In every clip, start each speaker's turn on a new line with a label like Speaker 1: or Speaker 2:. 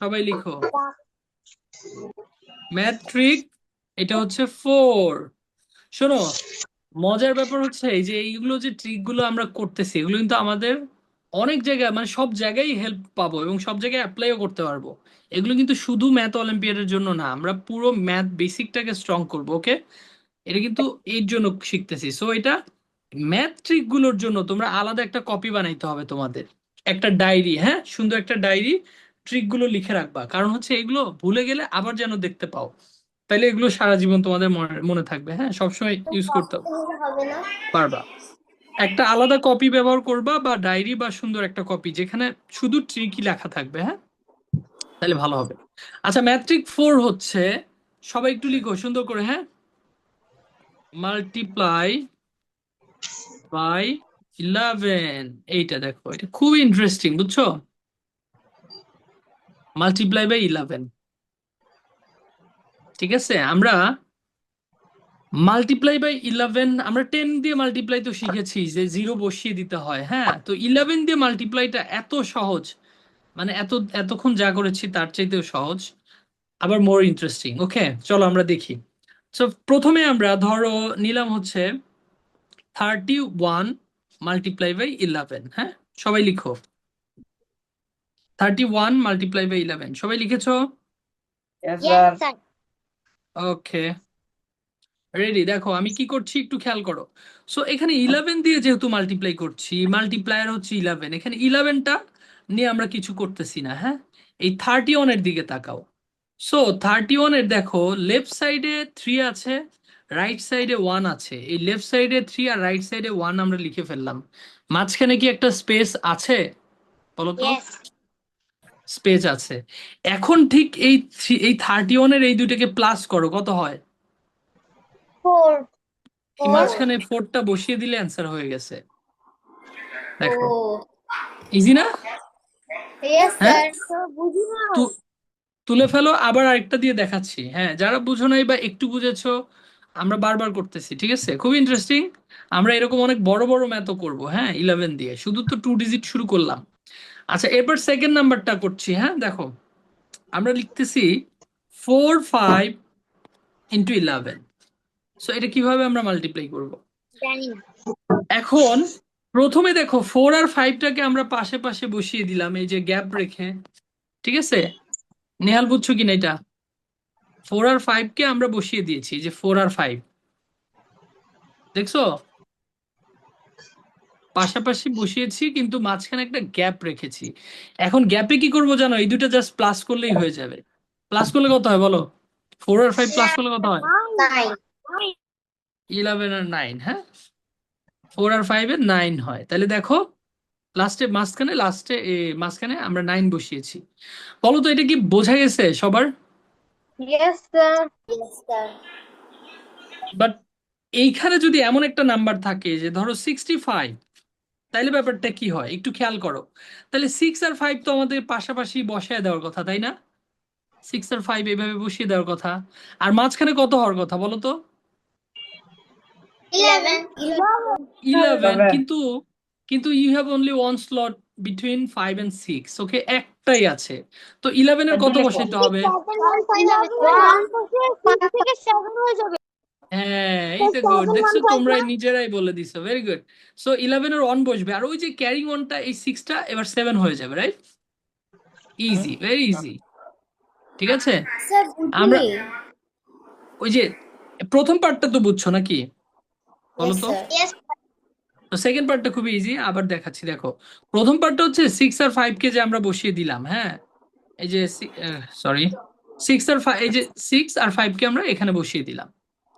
Speaker 1: সবাই লিখো ম্যাট্রিক, এটা হচ্ছে 4। শোনো, মজার ব্যাপার হচ্ছে এই যে এইগুলো যে ট্রিক গুলো আমরা করতেছি এগুলো কিন্তু আমাদের অনেক জায়গায় মানে সব জায়গায় হেল্প পাবো এবং সব জায়গায় অ্যাপ্লাইও করতে পারবো। এগুলো কিন্তু শুধু ম্যাথ অলিম্পিয়াডের জন্য না, আমরা পুরো ম্যাথ বেসিকটাকে স্ট্রং করবো। ওকে, এটা কিন্তু এর জন্য শিখতেছি। সো এটা ম্যাথ ট্রিক গুলোর জন্য তোমরা আলাদা একটা কপি বানাইতে হবে তোমাদের, একটা ডায়েরি, হ্যাঁ সুন্দর একটা ডায়েরি, ট্রিক গুলো লিখে রাখবা। কারণ হচ্ছে এগুলো ভুলে গেলে আবার যেন দেখতে পাও, তাইলে এগুলো সারা জীবন তোমাদের মনে মনে থাকবে। হ্যাঁ, সবসময় ইউজ করতে
Speaker 2: হবে না।
Speaker 1: পারবা। একটা আলাদা কপি ব্যবহার করবা বা ডায়েরি বা সুন্দর একটা কপি যেখানে শুধু ট্রিকই লেখা থাকবে। হ্যাঁ, তাহলে ভালো হবে। আচ্ছা, ম্যাট্রিক 4 হচ্ছে, সবাই একটু লিখো সুন্দর করে। হ্যাঁ, মাল্টিপ্লাই বাই 11। এইটা দেখো, এটা খুব ইন্টারেস্টিং, বুঝছো? Multiply by 11। ঠিক আছে, আমরা মাল্টিপ্লাই বাই 11 আমরা 10 দিয়ে মাল্টিপ্লাই তো শিখেছি যে জিরো বসিয়ে দিতে হয়। হ্যাঁ, তো 11 দিয়ে মাল্টিপ্লাইটা এত সহজ, মানে এতক্ষণ যা করেছি তার চাইতেও সহজ, আবার মোর ইন্টারেস্টিং। ওকে, চলো আমরা দেখি। সো প্রথমে আমরা ধরো নিলাম হচ্ছে 31 মাল্টিপ্লাই বাই 11। হ্যাঁ, সবাই লিখো 31 মাল্টিপ্লাই বাই 11। সবাই লিখেছো?
Speaker 3: Yes,
Speaker 2: Yes,
Speaker 3: sir.
Speaker 2: sir.
Speaker 1: ওকে, রেডি। দেখো আমি কি করছি একটু খেয়াল করো। সো এখানে 11 দিয়ে যেহেতু মাল্টিপ্লাই করছি, মাল্টিপ্লায়ার হচ্ছে 11, এখানে 11টা নিয়ে আমরা কিছু করতেছি না। হ্যাঁ, এই 31 এর দিকে তাকাও। সো 31 এর দেখো লেফট সাইডে 3 আছে, রাইট সাইডে 1 আছে। এই লেফট সাইডে 3 আর রাইট সাইডে 1 আমরা লিখে ফেললাম। মাঝখানে কি একটা স্পেস আছে বলো তো?
Speaker 2: Yes.
Speaker 1: স্পেস আছে। এখন ঠিক এই 31 এর এই দুইটাকে প্লাস করো, কত হয়?
Speaker 2: 4.
Speaker 1: এই
Speaker 2: 4.
Speaker 1: মাঝখানে 4টা বসিয়ে দিলে অ্যান্সার হয়ে গেছে। দেখো,
Speaker 2: Oh.
Speaker 1: ইজি না?
Speaker 2: Yes,
Speaker 1: হ্যাঁ,
Speaker 2: sir. So, বুঝি না।
Speaker 1: তু- তুলে ফেলো। আবার আরেকটা দিয়ে দেখাচ্ছি। হ্যাঁ, যারা বুঝো নাই বা একটু বুঝেছো, আমরা বারবার করতেছি। ঠিক আছে, খুব ইন্টারেস্টিং। আমরা এরকম অনেক বড় বড় ম্যাথও করব। হ্যাঁ, 11 দিয়ে শুধু তো 2 ডিজিট শুরু করলাম। আচ্ছা, এরপর সেকেন্ড নাম্বারটা করছি। হ্যাঁ দেখো, আমরা লিখতেছি 4 5 ইন্টু 11। সো এটা কিভাবে আমরা মাল্টিপ্লাই করব?
Speaker 2: জানি না।
Speaker 1: এখন প্রথমে দেখো 4 আর 5টাকে আমরা পাশে পাশে বসিয়ে দিলাম এই যে গ্যাপ রেখে। ঠিক আছে, নেহাল বুঝছো কিনা এটা? 4 আর 5কে আমরা বসিয়ে দিয়েছি, এই যে 4 আর 5 দেখছো, পাশাপাশি বসিয়েছি কিন্তু মাঝখানে একটা গ্যাপ রেখেছি। এখন গ্যাপে কি করব জানো? এই দুটো জাস্ট প্লাস করলেই হয়ে যাবে। প্লাস করলে কত হয় বলো? 4 আর 5 প্লাস করলে কত হয়?
Speaker 2: 9.
Speaker 1: 11 আর 9। হ্যাঁ, 4 আর 5 এর 9 হয়। তাহলে দেখো মাঝখানে আমরা 9 বসিয়েছি। বলো তো এটা কি বোঝা গেছে সবার?
Speaker 2: Yes, sir. Yes, sir.
Speaker 1: But এইখানে যদি এমন একটা নাম্বার থাকে যে ধরো 65, তাইলে ব্যাপারটা কি হয় একটু খেয়াল করো। তাহলে 6 আর 5 তো আমাদের পাশাপাশি বসায় দেওয়ার কথা, তাই না? 6 আর 5 এইভাবে বসিয়ে দেওয়ার কথা। আর মাঝখানে কত হওয়ার কথা বলো তো?
Speaker 2: 11. 11.
Speaker 1: 11।
Speaker 3: 7.
Speaker 1: কিন্তু কিন্তু you have only one slot between 5 and 6। Okay, একটাই আছে। তো 11-এর কত
Speaker 3: দুটো
Speaker 1: বসাইতে হবে?
Speaker 2: 1 থেকে 7 হয়ে যাবে।
Speaker 1: হ্যাঁ, এইটা গুড, দেখছো তোমরা নিজেরাই বলে দিছো, ভেরি গুড। সো 11-এর 1 বসবে, আর ওই যে ক্যারিং ওয়ানটা এই 6টা এবার 7 হয়ে যাবে, রাইট? Easy, very easy. ঠিক আছে,
Speaker 2: স্যার
Speaker 1: আমরা
Speaker 2: বুঝিনি।
Speaker 1: ওই যে প্রথম পার্টটা তো বুঝছো নাকি বলো
Speaker 2: Yes,
Speaker 1: তো?
Speaker 2: sir. Yes.
Speaker 1: তো সেকেন্ড পার্টটা খুবই ইজি, আবার দেখাচ্ছি। দেখো, প্রথম পার্টটা হচ্ছে 6 আর 5কে যে আমরা বসিয়ে দিলাম। হ্যাঁ, এই যে সরি, 6 আর 5, এই যে 6 আর 5কে আমরা এখানে বসিয়ে দিলাম।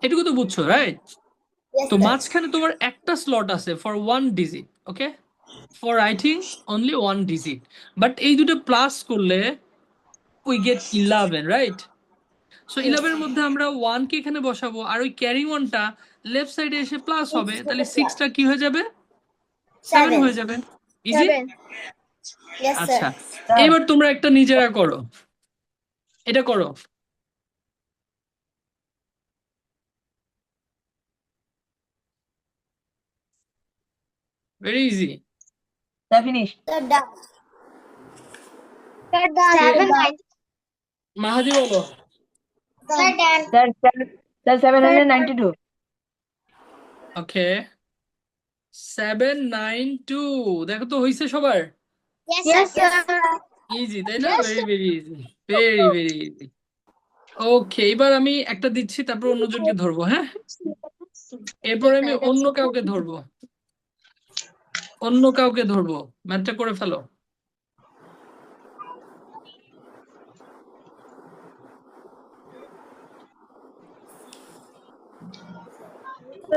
Speaker 1: এটুকু তো বুঝছো, রাইট?
Speaker 2: Yes,
Speaker 1: তো
Speaker 2: sir.
Speaker 1: মাঝখানে তোমার একটা স্লট আছে for 1 digit. Okay, for writing only 1 digit. But এই দুটো প্লাস করলে we get 11, right? So
Speaker 2: Yes.
Speaker 1: 11-এর মধ্যে আমরা 1কে এখানে বসাবো, আর ওই ক্যারি ওয়ানটা লেফট সাইডে এসে প্লাস হবে, তাহলে 6টা কি হয়ে যাবে? 7
Speaker 2: 7.
Speaker 1: হয়ে যাবে। ইজি।
Speaker 2: 7. Yes, sir.
Speaker 1: আচ্ছা,
Speaker 3: স্যার।
Speaker 1: এবার তোমরা একটা নিজেরা করো, এটা করো। Very easy.
Speaker 3: Sir finish.
Speaker 2: Sir, done. Sir, done.
Speaker 1: কে
Speaker 2: 7.
Speaker 1: মাহাদি বলো।
Speaker 2: Sir, 10.
Speaker 3: Sir, 792.
Speaker 1: ওকে, 792, দেখো তো হয়েছে সবার?
Speaker 2: Yes, sir.
Speaker 1: ইজি তাই না?
Speaker 2: Yes,
Speaker 1: very
Speaker 2: sir.
Speaker 1: Very easy, very very easy. Okay, এবার আমি একটা দিচ্ছি, তারপর অন্যজনকে ধরবো, হ্যাঁ? এরপর আমি অন্য কাউকে ধরবো, অন্য কাউকে ধরবো, ম্যাথটা করে ফেলো।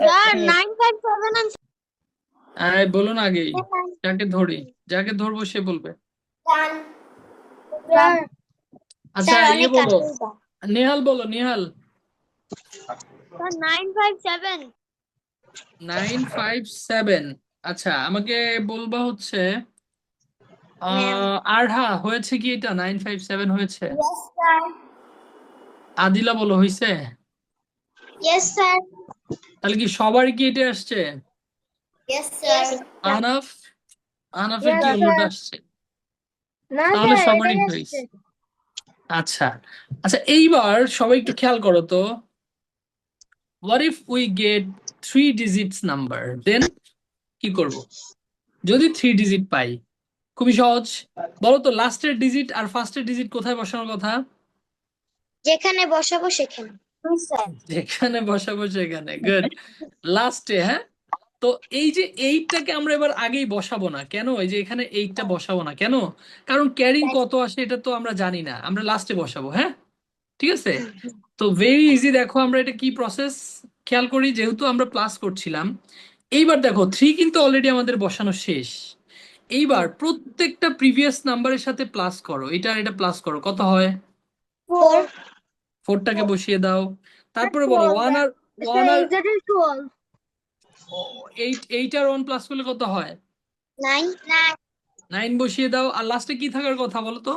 Speaker 2: Sir, 957 and
Speaker 1: আরে বলুন আগেই, যাকে ধরি, যাকে ধরবো সে বলবে।
Speaker 2: 10. Sir,
Speaker 1: আচ্ছা ইয়ে
Speaker 2: অনেক
Speaker 1: বলো,
Speaker 2: কাছে এটা।
Speaker 1: নেহাল বলো, নেহাল।
Speaker 2: Sir, 957.
Speaker 1: 957, আচ্ছা আমাকে বলবা হচ্ছে
Speaker 2: Ma'am.
Speaker 1: আরহা হয়েছে কি এটা 957 হয়েছে?
Speaker 2: Yes, sir.
Speaker 1: আদিলা বলো হয়েছে?
Speaker 2: Yes, sir.
Speaker 1: তাহলে কি সবার কি এটা আসছে?
Speaker 2: Yes, sir.
Speaker 1: আহনাফ, আহনাফের কি
Speaker 2: Yes,
Speaker 1: অন্যটা
Speaker 2: sir.
Speaker 1: আসছে?
Speaker 2: না
Speaker 1: তাহলে
Speaker 2: স্যার
Speaker 1: সবারই
Speaker 2: এটাই
Speaker 1: হয়েছে।
Speaker 2: আসছে।
Speaker 1: আচ্ছা, আচ্ছা এইবার সবাই একটু খেয়াল করো তো, what if we get 3 digits number, then কি করব যদি 3 ডিজিট পাই? খুবই সহজ, বলো তো লাস্টের ডিজিট আর ফার্স্টের ডিজিট কোথায় বসানোর কথা?
Speaker 2: যেখানে বসাবো সেখানে। স্যার।
Speaker 1: যেখানে বসাবো সেখানে, গুড, লাস্টে, হ্যাঁ? তো এই যে এইটটাকে আমরা এবার আগেই বসাবো না কেন, এই যে এখানে এইটটা বসাবো না কেন? কারণ ক্যারিং কত আসে এটা তো আমরা জানি না, আমরা লাস্টে বসাবো, হ্যাঁ? ঠিক আছে, তো ভেরি ইজি। দেখো আমরা এটা কি প্রসেস খেয়াল করি, যেহেতু আমরা প্লাস করছিলাম। এইবার দেখো 3 কিন্তু অলরেডি আমাদের বসানো শেষ। এইবার প্রত্যেকটা প্রিভিয়াস নাম্বারের সাথে প্লাস করো, এটা আর এটা প্লাস করো, কত হয়?
Speaker 2: 4.
Speaker 1: 4টাকে বসিয়ে দাও, তারপরে বলো ওয়ান আর ওয়ান আর
Speaker 2: 12.
Speaker 1: 8 আর 1 প্লাস করলে কত হয়?
Speaker 2: 9.
Speaker 1: 9 বসিয়ে দাও, আর লাস্টে কি থাকার কথা বলো তো?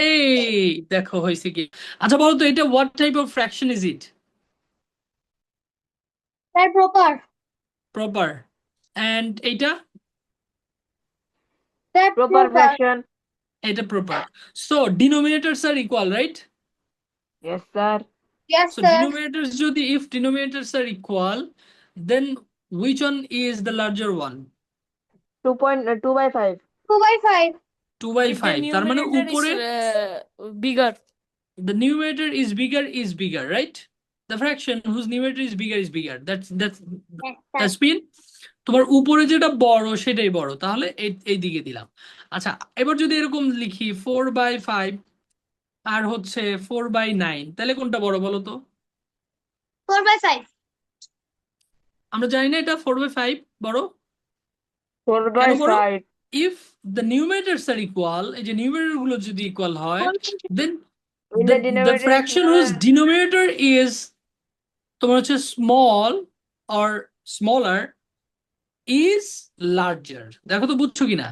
Speaker 1: এই দেখো হয়েছে কি। আচ্ছা বলো তো এটা what type of fraction is it?
Speaker 2: Sir proper.
Speaker 1: Proper. And এইটা?
Speaker 2: Sir
Speaker 3: Proper
Speaker 2: proper.
Speaker 3: fraction.
Speaker 1: এটা proper. So denominators are equal, right?
Speaker 3: Yes, sir.
Speaker 2: Yes
Speaker 1: so
Speaker 2: sir.
Speaker 1: Denominators যদি, if denominators are equal, then which one is the larger one?
Speaker 3: 2 by 5.
Speaker 2: 2/5.
Speaker 1: 2 by
Speaker 4: If the
Speaker 1: 5, তার মানে
Speaker 4: numerator is
Speaker 1: উপরে
Speaker 4: bigger.
Speaker 1: the numerator is bigger, right? The fraction whose numerator is bigger, that's mean তোমার উপরে যেটা বড় সেটাই বড়, তাহলে এই এই দিকে দিলাম। আচ্ছা এবার যদি এরকম লিখি 4/5 আর হচ্ছে 4/9, তাহলে কোনটা বড় বলো তো?
Speaker 2: 4/5.
Speaker 1: আমরা জানি না এটা 4/5 বড়,
Speaker 3: 4
Speaker 1: কেন
Speaker 3: by
Speaker 1: বড়?
Speaker 3: 5.
Speaker 1: ইফ দ্য নিউমেরেটরস আর ইকুয়াল, এই যে নিউমেরেটর গুলো যদি ইকুয়াল হয়, দেন
Speaker 3: In
Speaker 1: the
Speaker 3: the
Speaker 1: the
Speaker 3: denominator is
Speaker 1: fraction whose denominator is তোমার হচ্ছে small or smaller is larger, দেখো তো বুঝছো কিনা,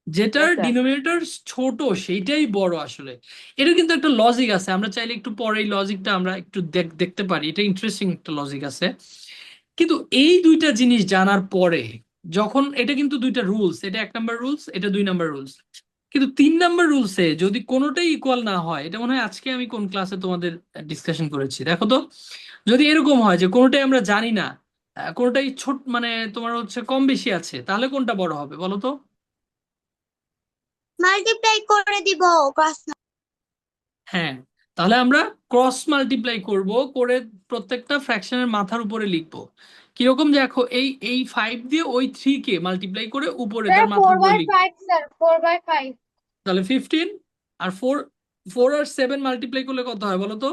Speaker 1: যেটার
Speaker 3: Yes, sir.
Speaker 1: ডিনোমিনেটর ছোট সেইটাই বড় আসলে। এটা কিন্তু একটা লজিক আছে, আমরা চাইলে একটু পরে এই লজিকটা আমরা একটু দেখতে পারি, এটা ইন্টারেস্টিং একটা লজিক আছে। কিন্তু এই দুইটা জিনিস জানার পরে, যখন এটা কিন্তু দুইটা রুলস, এটা 1 নাম্বার রুলস, এটা 2 নাম্বার রুলস, কিন্তু 3 নাম্বার রুলসে যদি কোনোটাই ইকুয়াল না হয়, এটা মনে হয় আজকে আমি কোন ক্লাসে তোমাদের ডিসকাশন করেছি, দেখো তো, যদি এরকম হয় যে কোনোটাই আমরা জানি না, কোনোটাই ছোট মানে তোমার হচ্ছে কম বেশি আছে, তাহলে কোনটা বড় হবে বলো তো?
Speaker 2: মাল্টিপ্লাই করে দিব ক্রস।
Speaker 1: হ্যাঁ, তাহলে আমরা ক্রস মাল্টিপ্লাই করব, করে প্রত্যেকটা ফ্র্যাকশনের মাথার উপরে লিখবো। কিরকম দেখো, এই এই 5 দিয়ে ওই 3 কে মাল্টিপ্লাই করে উপরে
Speaker 2: স্যার
Speaker 1: তার মাথার উপরে লিখবো,
Speaker 2: 4/5 স্যার 4/5।
Speaker 1: তাহলে 15। আর 4, 4 আর 7 মাল্টিপ্লাই করলে কত হয় বলো তো?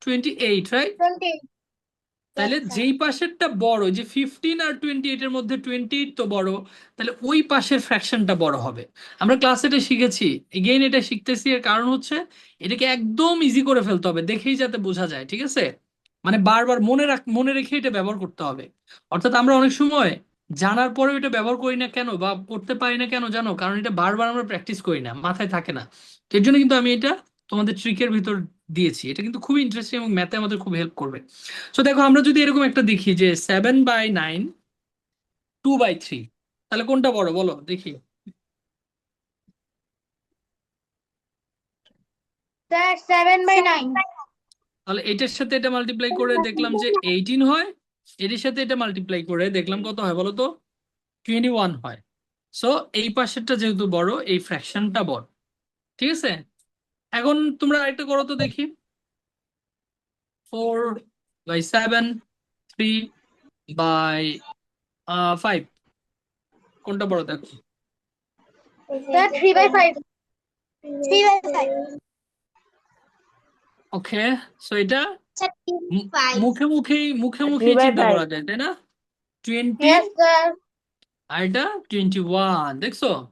Speaker 1: 28, রাইট?
Speaker 2: 20।
Speaker 1: তাহলে যেই পাশেরটা বড়, যে 15 আর 28 এর মধ্যে 28 তো বড়, তাহলে ওই পাশের ফ্র্যাকশনটা বড় হবে। আমরা ক্লাসে এটা শিখেছি, এগেইন এটা শিখতেছি, এর কারণ হচ্ছে এটাকে একদম ইজি করে ফেলতে হবে, দেখেই যাতে বোঝা যায়, ঠিক আছে? মানে বারবার মনে রেখে এটা ব্যবহার করতে হবে। অর্থাৎ আমরা অনেক সময় জানার পরেও এটা ব্যবহার করি না কেন, বা করতে পারি না কেন জানো? কারণ এটা বারবার আমরা প্র্যাকটিস করি না, মাথায় থাকে না। তো এর জন্য কিন্তু আমি এটা তোমাদের ট্রিকের ভিতর দিয়েছি, এটা কিন্তু খুবই ইন্টারেস্টিং এবং ম্যাথে আমাদের খুব হেল্প করবে। সো দেখো আমরা যদি এরকম একটা দেখি যে 7/9, 2/3, তাহলে কোনটা বড় বলো দেখি?
Speaker 2: Sir, 7/9.
Speaker 1: তাহলে এটার সাথে এটা মাল্টিপ্লাই করে দেখলাম যে 18 হয়, এটার সাথে এটা মাল্টিপ্লাই করে দেখলাম কত হয় বলো তো, 21 হয়। সো এই পাশেরটা যেহেতু বড়, এই ফ্র্যাকশনটা বড়। ঠিক আছে, এখন তোমরা আরেকটা করো তো দেখি। 4/7, 3/5, কোনটা বড় দেখো।
Speaker 2: Sir, 3/5. 3/5.
Speaker 1: ওকে, সো এটা
Speaker 2: Sir,
Speaker 1: মু-
Speaker 2: 5.
Speaker 1: মুখে
Speaker 3: থ্রি
Speaker 1: মুখেই
Speaker 3: বাই
Speaker 1: চিন্তা
Speaker 3: ফাইভ
Speaker 1: করা যায়, তাই না? 20
Speaker 2: Yes, sir.
Speaker 1: আর এটা 21, দেখছো?